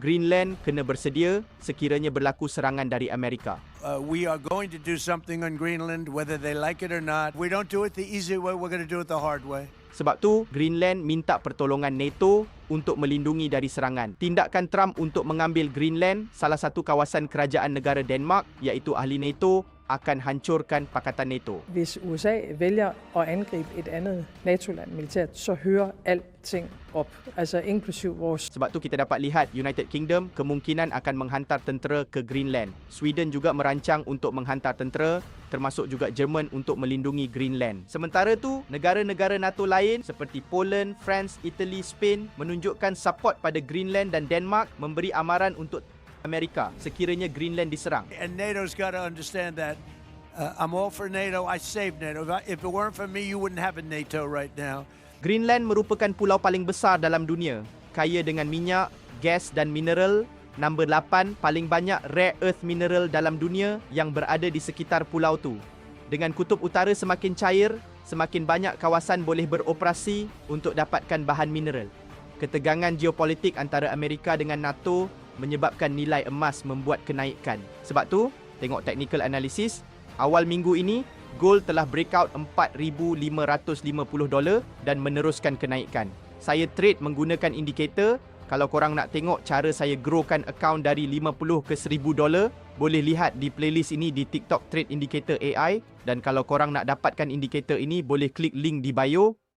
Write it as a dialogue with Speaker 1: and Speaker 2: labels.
Speaker 1: Greenland kena bersedia sekiranya berlaku serangan dari Amerika.
Speaker 2: We are going to do something on Greenland, whether they like it or not. We don't do it the easy way, we're going to do it the hard way.
Speaker 1: Sebab tu, Greenland minta pertolongan NATO untuk melindungi dari serangan. Tindakan Trump untuk mengambil Greenland, salah satu kawasan kerajaan negara Denmark, iaitu ahli NATO, akan hancurkan Pakatan NATO.
Speaker 3: Hvis USA vælger at angribe et andet NATO-land militært, så hører alting op, altså inklusiv vores.
Speaker 1: Sebab tu kita dapat lihat United Kingdom kemungkinan akan menghantar tentera ke Greenland. Sweden juga merancang untuk menghantar tentera, termasuk juga Jerman untuk melindungi Greenland. Sementara tu, negara-negara NATO lain seperti Poland, France, Italy, Spain menunjukkan support pada Greenland dan Denmark, memberi amaran untuk Amerika sekiranya Greenland diserang.
Speaker 2: And NATO's got to understand that. I'm all for NATO. I saved NATO. If it weren't for me, you wouldn't have a NATO right now.
Speaker 1: Greenland merupakan pulau paling besar dalam dunia, kaya dengan minyak, gas dan mineral. Nombor 8 paling banyak rare earth mineral dalam dunia yang berada di sekitar pulau tu. Dengan kutub utara semakin cair, semakin banyak kawasan boleh beroperasi untuk dapatkan bahan mineral. Ketegangan geopolitik antara Amerika dengan NATO menyebabkan nilai emas membuat kenaikan. Sebab tu, tengok technical analysis, awal minggu ini, gold telah breakout $4,550 dan meneruskan kenaikan. Saya trade menggunakan indikator. Kalau korang nak tengok cara saya growkan account dari $50 ke $1,000, boleh lihat di playlist ini di TikTok Trade Indicator AI. Dan kalau korang nak dapatkan indikator ini, boleh klik link di bio.